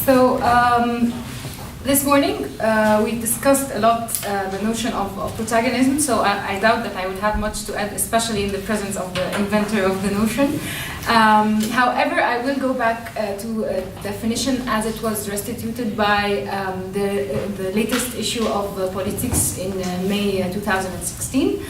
So this morning we discussed a lot the notion of protagonism, so I doubt that I would have much to add, especially in the presence of the inventor of the notion. However, I will go back to a definition as it was restituted by the latest issue of Politics in May 2016.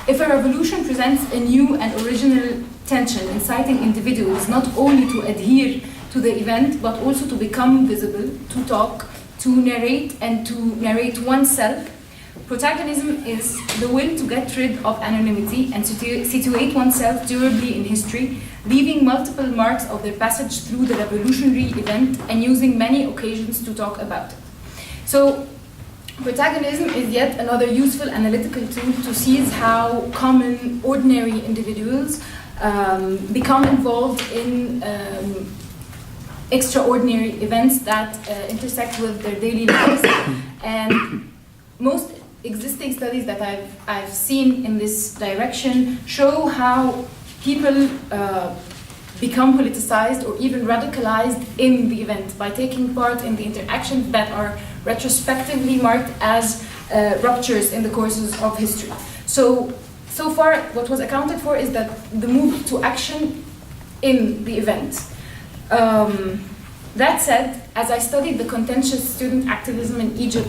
If a revolution presents a new and original tension, inciting individuals not only to adhere to the event, but also to become visible, to talk, to narrate, and to narrate oneself, protagonism is the will to get rid of anonymity and situate oneself durably in history, leaving multiple marks of their passage through the revolutionary event and using many occasions to talk about it. So, protagonism is yet another useful analytical tool to seize how common, ordinary individuals become involved in extraordinary events that intersect with their daily lives. And most existing studies that I've seen in this direction show how people become politicized or even radicalized in the event by taking part in the interactions that are retrospectively marked as ruptures in the courses of history. So far, what was accounted for is that the move to action in the event. That said, as I studied the contentious student activism in Egypt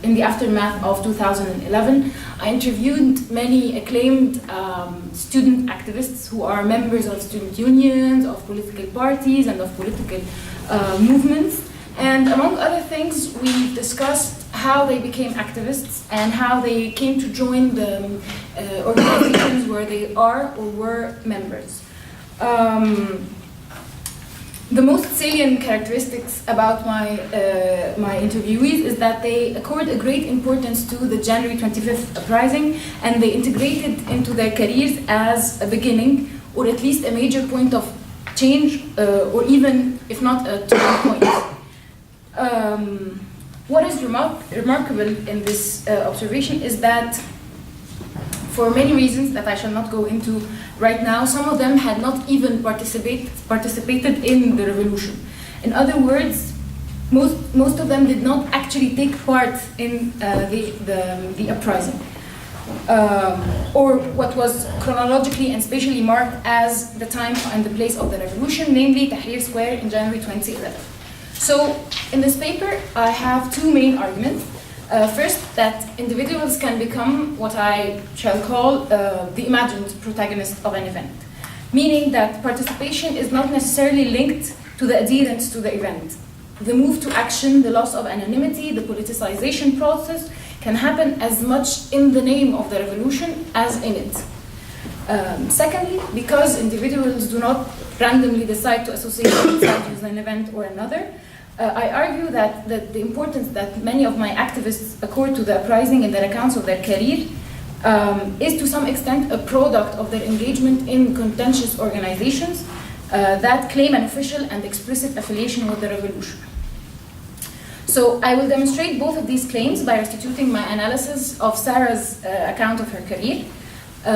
in the aftermath of 2011, I interviewed many acclaimed student activists who are members of student unions, of political parties, and of political movements. And among other things, we discussed how they became activists and how they came to join the organizations where they are or were members. The most salient characteristics about my interviewees is that they accord a great importance to the January 25th uprising, and they integrated into their careers as a beginning, or at least a major point of change, or even, if not a turning point. What is remarkable in this observation is that, for many reasons that I shall not go into right now, some of them had not even participated in the revolution. In other words, most of them did not actually take part in the uprising, or what was chronologically and spatially marked as the time and the place of the revolution, namely Tahrir Square in January 2011. So, in this paper, I have two main arguments. First, that individuals can become what I shall call the imagined protagonist of an event, meaning that participation is not necessarily linked to the adherence to the event. The move to action, the loss of anonymity, the politicization process can happen as much in the name of the revolution as in it. Secondly, because individuals do not randomly decide to associate themselves with an event or another, I argue that the importance that many of my activists accord to the uprising in their accounts of their career is to some extent a product of their engagement in contentious organizations that claim an official and explicit affiliation with the revolution. So I will demonstrate both of these claims by restituting my analysis of Sarah's account of her career.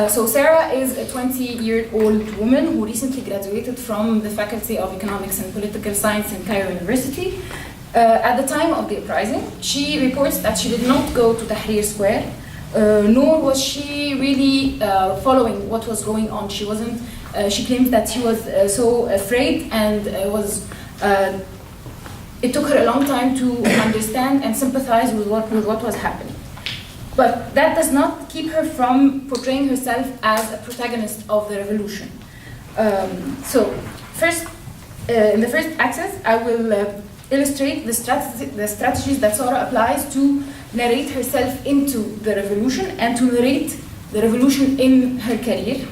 So Sarah is a 20-year-old woman who recently graduated from the Faculty of Economics and Political Science in Cairo University. At the time of the uprising, she reports that she did not go to Tahrir Square, nor was she really following what was going on. She wasn't. She claims that she was so afraid and it took her a long time to understand and sympathize with what was happening. But that does not keep her from portraying herself as a protagonist of the revolution. First, in the first axis, I will illustrate the strategies that Sarah applies to narrate herself into the revolution and to narrate the revolution in her career.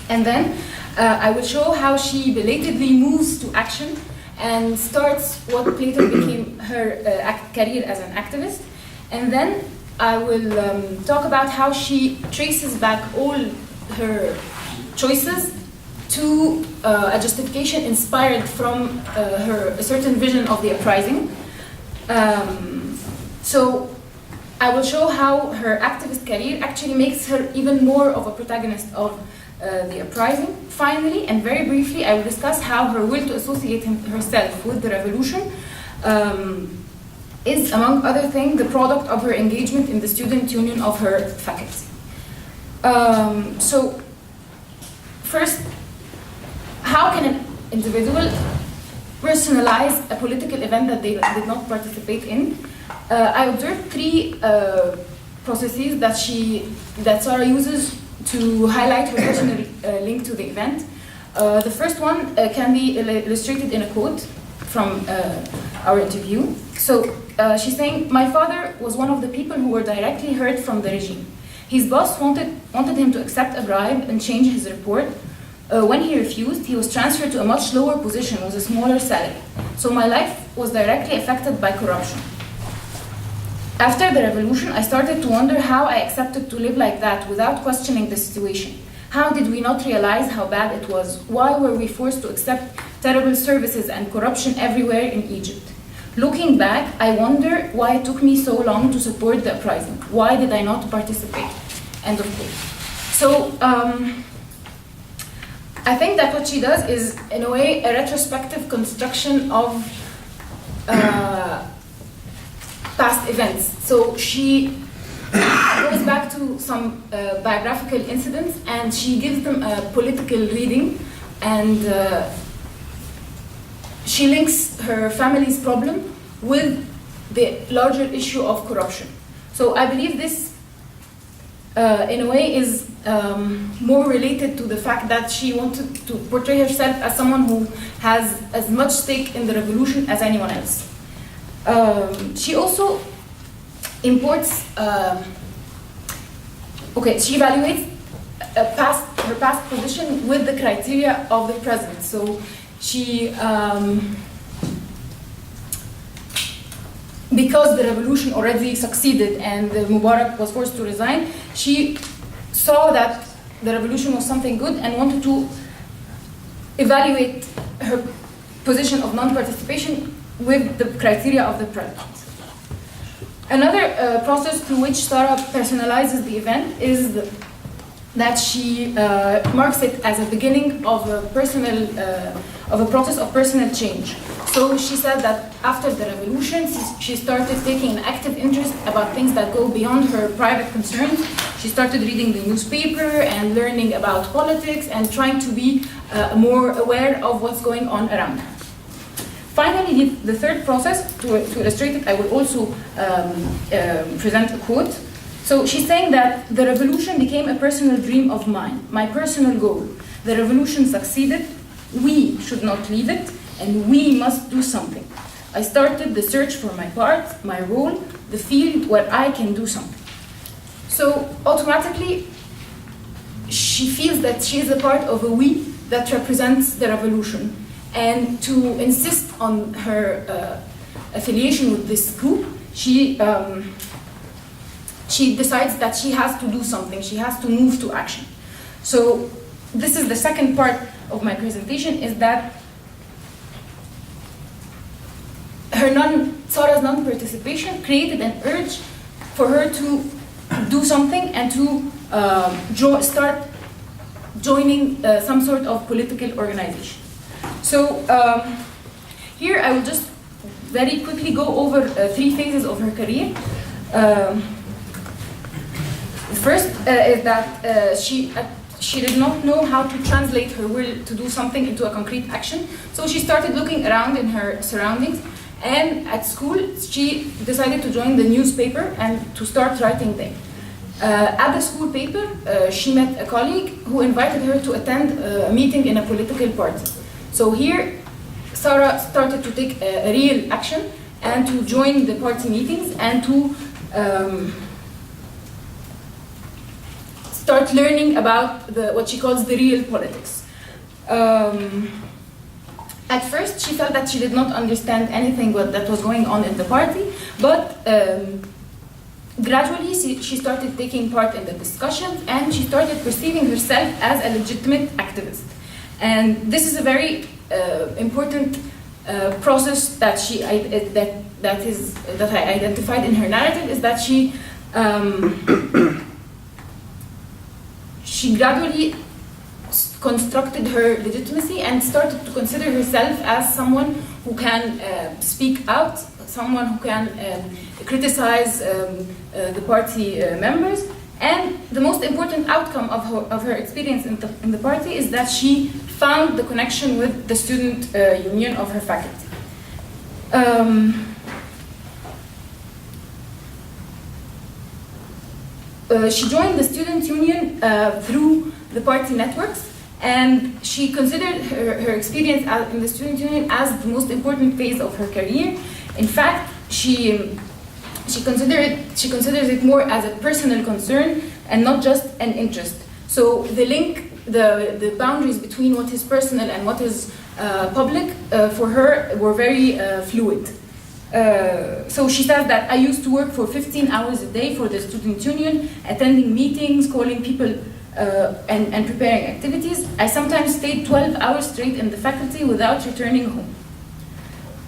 And then I will show how she belatedly moves to action and starts what later became her career as an activist. And then I will talk about how she traces back all her choices to a justification inspired from a certain vision of the uprising. So I will show how her activist career actually makes her even more of a protagonist of the uprising. Finally, and very briefly, I will discuss how her will to associate herself with the revolution is, among other things, the product of her engagement in the student union of her faculty. So, first, how can an individual personalize a political event that they did not participate in? I observed three processes that Sarah uses to highlight her personal link to the event. The first one can be illustrated in a quote from our interview. So she's saying, "My father was one of the people who were directly hurt from the regime. His boss wanted him to accept a bribe and change his report. When he refused, he was transferred to a much lower position with a smaller salary. So my life was directly affected by corruption. After the revolution, I started to wonder how I accepted to live like that without questioning the situation. How did we not realize how bad it was? Why were we forced to accept terrible services and corruption everywhere in Egypt? Looking back, I wonder why it took me so long to support the uprising. Why did I not participate?" End of quote. So, I think that what she does is, in a way, a retrospective construction of past events. So she goes back to some biographical incidents and she gives them a political reading, and she links her family's problem with the larger issue of corruption. So I believe this, in a way, is more related to the fact that she wanted to portray herself as someone who has as much stake in the revolution as anyone else. She also imports, she evaluates her past position with the criteria of the present. So she, because the revolution already succeeded and Mubarak was forced to resign, she saw that the revolution was something good and wanted to evaluate her position of non-participation with the criteria of the present. Another process through which Sarah personalizes the event is that she marks it as a beginning of a process of personal change. So she said that after the revolution, she started taking an active interest about things that go beyond her private concerns. She started reading the newspaper and learning about politics and trying to be more aware of what's going on around her. Finally, the third process, to illustrate it, I will also present a quote. So she's saying that the revolution became a personal dream of mine, my personal goal. The revolution succeeded, we should not leave it, and we must do something. I started the search for my part, my role, the field where I can do something. So automatically, she feels that she is a part of a we that represents the revolution. And to insist on her affiliation with this group, she decides that she has to do something, she has to move to action. So this is the second part of my presentation, is that Sarah's non-participation created an urge for her to do something and to start joining some sort of political organization. So here I will just very quickly go over three phases of her career. First is that she did not know how to translate her will to do something into a concrete action. So she started looking around in her surroundings, and at school she decided to join the newspaper and to start writing there. At the school paper, she met a colleague who invited her to attend a meeting in a political party. So here, Sarah started to take a real action and to join the party meetings and to start learning about what she calls the real politics. At first, she felt that she did not understand anything that was going on in the party, but gradually she started taking part in the discussions and she started perceiving herself as a legitimate activist. And this is a very important process that I identified in her narrative, is that she gradually constructed her legitimacy and started to consider herself as someone who can speak out, someone who can criticize the party members. And the most important outcome of her experience in the party is that she found the connection with the student union of her faculty. She joined the student union through the party networks, and she considered her experience in the student union as the most important phase of her career. In fact, she considers it more as a personal concern and not just an interest. So the boundaries between what is personal and what is public for her were very fluid. So she says that I used to work for 15 hours a day for the student union, attending meetings, calling people, and preparing activities. I sometimes stayed 12 hours straight in the faculty without returning home.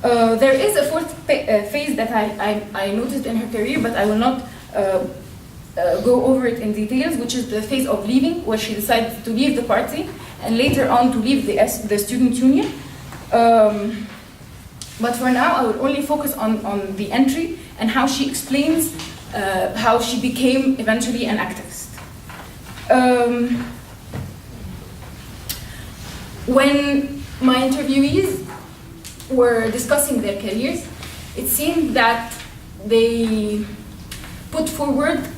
There is a fourth phase that I noticed in her career, but I will not go over it in details, which is the phase of leaving, where she decided to leave the party and later on to leave the student union. But for now, I will only focus on the entry and how she explains how she became eventually an activist. When my interviewees were discussing their careers, it seemed that they put forward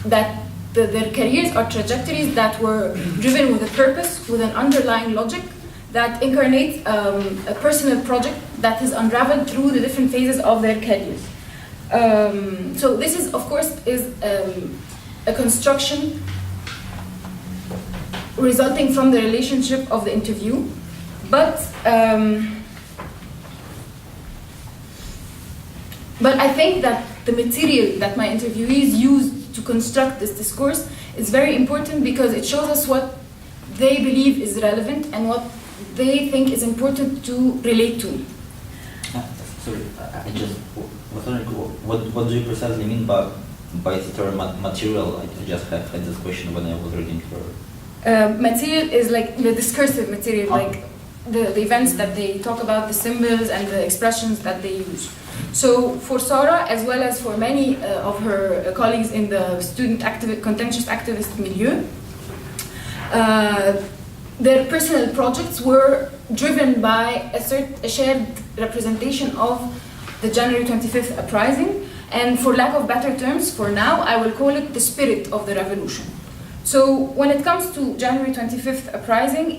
that their careers are trajectories that were driven with a purpose, with an underlying logic that incarnates a personal project that is unraveled through the different phases of their careers. So this is, of course, a construction resulting from the relationship of the interview, but I think that the material that my interviewees used to construct this discourse is very important because it shows us what they believe is relevant and what they think is important to relate to. Sorry, I just was wondering, what do you precisely mean by the term material? I just had this question when I was reading her. Material is like the discursive material, like the events that they talk about, the symbols and the expressions that they use. So for Sarah, as well as for many of her colleagues in the student contentious activist milieu, their personal projects were driven by a shared representation of the January 25th uprising, and for lack of better terms, for now, I will call it the spirit of the revolution. So when it comes to January 25th uprising,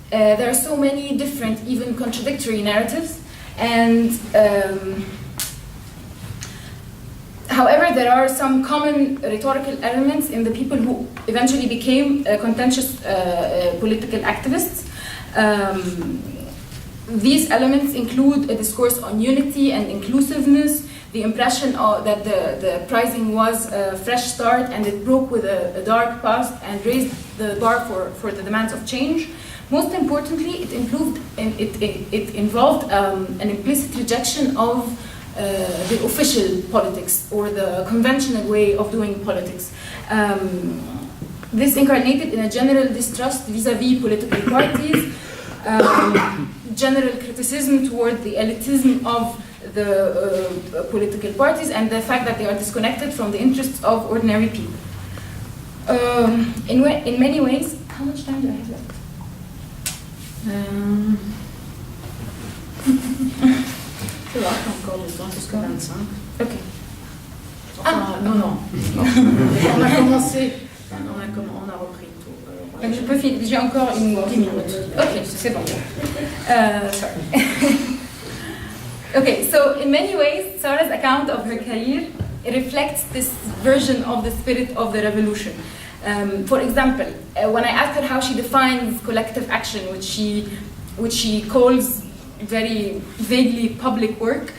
there are so many different, even contradictory narratives, and however, there are some common rhetorical elements in the people who eventually became contentious political activists. These elements include a discourse on unity and inclusiveness, the impression that the uprising was a fresh start and it broke with a dark past and raised the bar for the demands of change. Most importantly, it involved an implicit rejection of the official politics or the conventional way of doing politics. This incarnated in a general distrust vis-à-vis political parties, general criticism toward the elitism of the political parties, and the fact that they are disconnected from the interests of ordinary people. In many ways, how much time do I have left? C'est là encore le temps jusqu'à 25. Ok. Enfin, non. On a commencé, on a repris tout. Donc je peux finir, j'ai encore 10 minutes. Ok, c'est bon. Sorry. Okay, so in many ways, Sarah's account of her career reflects this version of the spirit of the revolution. For example, when I asked her how she defines collective action, which she calls very vaguely public work,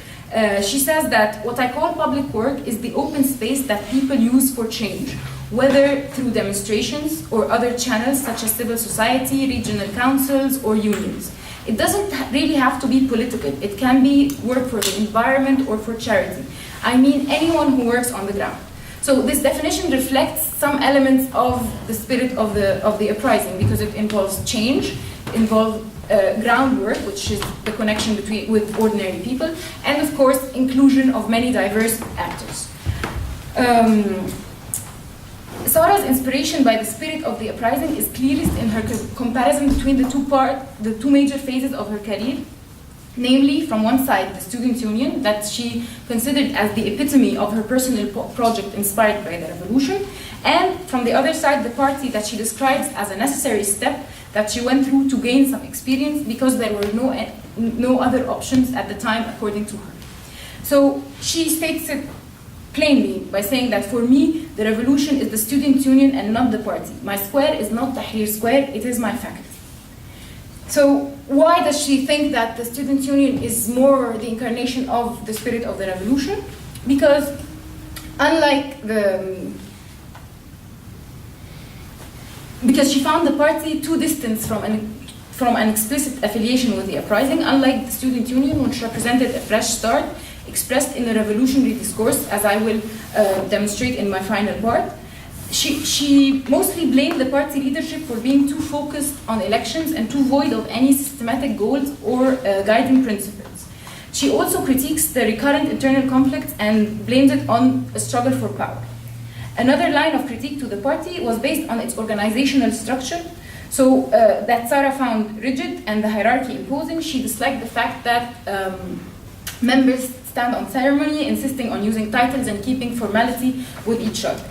she says that what I call public work is the open space that people use for change, whether through demonstrations or other channels such as civil society, regional councils, or unions. It doesn't really have to be political. It can be work for the environment or for charity. I mean anyone who works on the ground. So this definition reflects some elements of the spirit of the uprising, because it involves change, involves groundwork, which is the connection with ordinary people, and of course inclusion of many diverse actors. Sarah's inspiration by the spirit of the uprising is clearest in her comparison between the two major phases of her career, namely, from one side, the student union that she considered as the epitome of her personal project inspired by the revolution, and from the other side, the party that she describes as a necessary step that she went through to gain some experience because there were no other options at the time, according to her. So she states it plainly by saying that for me, the revolution is the student union and not the party. My square is not Tahrir Square, it is my faculty. So why does she think that the student union is more the incarnation of the spirit of the revolution? Because because she found the party too distant from an explicit affiliation with the uprising, unlike the student union, which represented a fresh start expressed in the revolutionary discourse, as I will demonstrate in my final part. She mostly blamed the party leadership for being too focused on elections and too void of any systematic goals or guiding principles. She also critiques the recurrent internal conflicts and blames it on a struggle for power. Another line of critique to the party was based on its organizational structure, so that Sarah found rigid and the hierarchy imposing. She disliked the fact that members stand on ceremony, insisting on using titles and keeping formality with each other.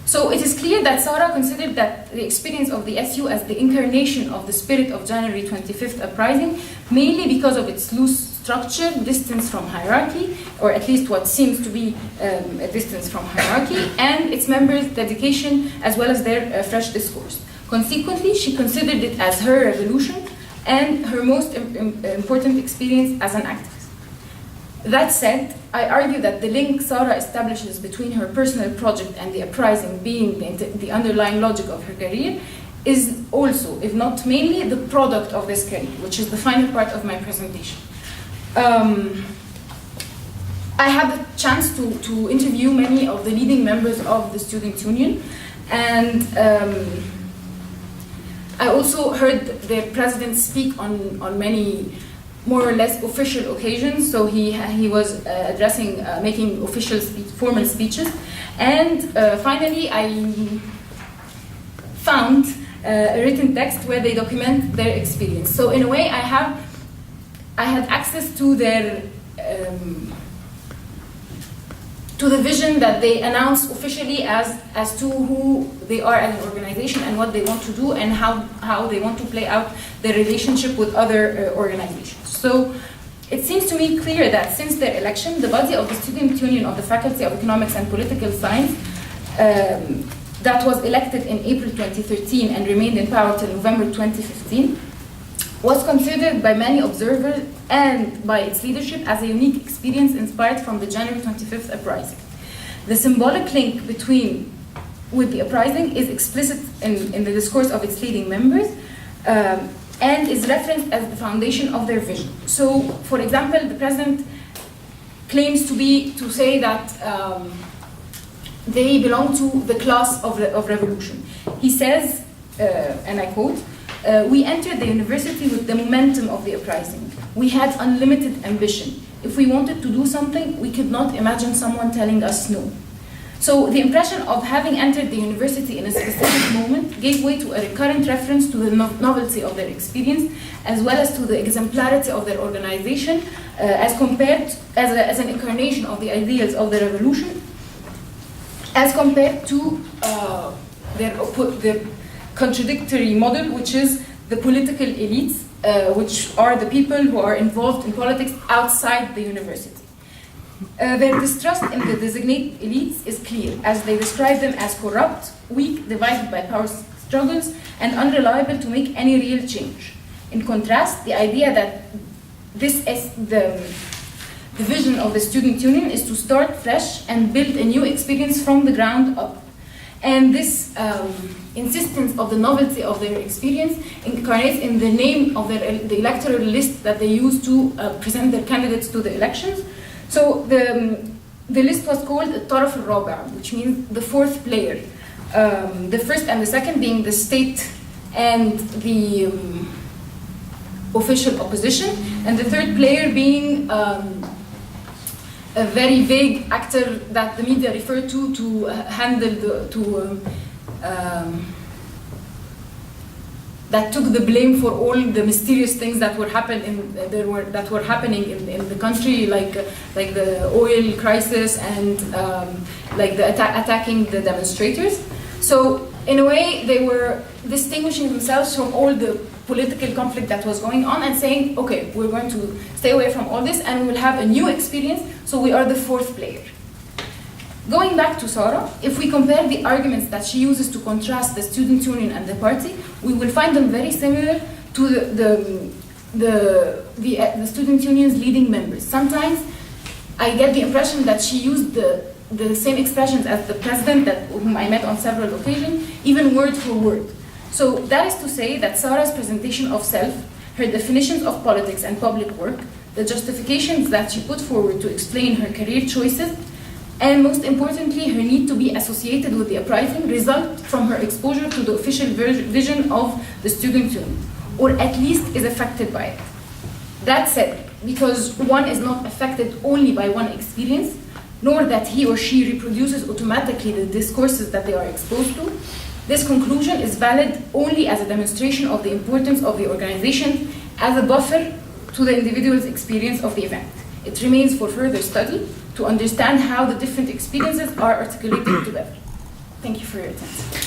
So it is clear that Sarah considered that the experience of the SU as the incarnation of the spirit of January 25th uprising, mainly because of its loose structure, distance from hierarchy, or at least what seems to be a distance from hierarchy, and its members' dedication as well as their fresh discourse. Consequently, she considered it as her revolution and her most important experience as an activist. That said, I argue that the link Sarah establishes between her personal project and the uprising being the underlying logic of her career is also, if not mainly, the product of this career, which is the final part of my presentation. I had the chance to interview many of the leading members of the student union, and I also heard the president speak on many more or less official occasions. So he was addressing, making official formal speeches, and finally I found a written text where they document their experience. So in a way, I had access to their to the vision that they announce officially as to who they are as an organization and what they want to do and how they want to play out their relationship with other organizations. So it seems to me clear that since their election, the body of the Student Union of the Faculty of Economics and Political Science that was elected in April 2013 and remained in power till November 2015 was considered by many observers and by its leadership as a unique experience inspired from the January 25th uprising. The symbolic link with the uprising is explicit in the discourse of its leading members, and is referenced as the foundation of their vision. So, for example, the president claims to say that they belong to the class of revolution. He says, and I quote, "We entered the university with the momentum of the uprising. We had unlimited ambition. If we wanted to do something, we could not imagine someone telling us no." So the impression of having entered the university in a specific moment gave way to a recurrent reference to the novelty of their experience, as well as to the exemplarity of their organization, as compared as an incarnation of the ideals of the revolution, as compared to their contradictory model, which is the political elites, which are the people who are involved in politics outside the university. Their distrust in the designated elites is clear, as they describe them as corrupt, weak, divided by power struggles, and unreliable to make any real change. In contrast, the idea that this is the vision of the student union is to start fresh and build a new experience from the ground up. And this insistence of the novelty of their experience incarnates in the name of the electoral list that they use to present their candidates to the elections. So the list was called الطرف الرابع, which means the fourth player. The first and the second being the state and the official opposition, and the third player being a very vague actor that the media referred to handle that took the blame for all the mysterious things that were happening in the country, like the oil crisis and like the attacking the demonstrators. So in a way, they were distinguishing themselves from all the political conflict that was going on and saying, okay, we're going to stay away from all this and we will have a new experience, so we are the fourth player. Going back to Sarah, if we compare the arguments that she uses to contrast the student union and the party, we will find them very similar to the student union's leading members. Sometimes I get the impression that she used the same expressions as the president, whom I met on several occasions, even word for word. So that is to say that Sarah's presentation of self, her definitions of politics and public work, the justifications that she put forward to explain her career choices, and most importantly, her need to be associated with the uprising result from her exposure to the official vision of the student union, or at least is affected by it. That said, because one is not affected only by one experience, nor that he or she reproduces automatically the discourses that they are exposed to, this conclusion is valid only as a demonstration of the importance of the organization as a buffer to the individual's experience of the event. It remains for further study to understand how the different experiences are articulated together. Thank you for your attention.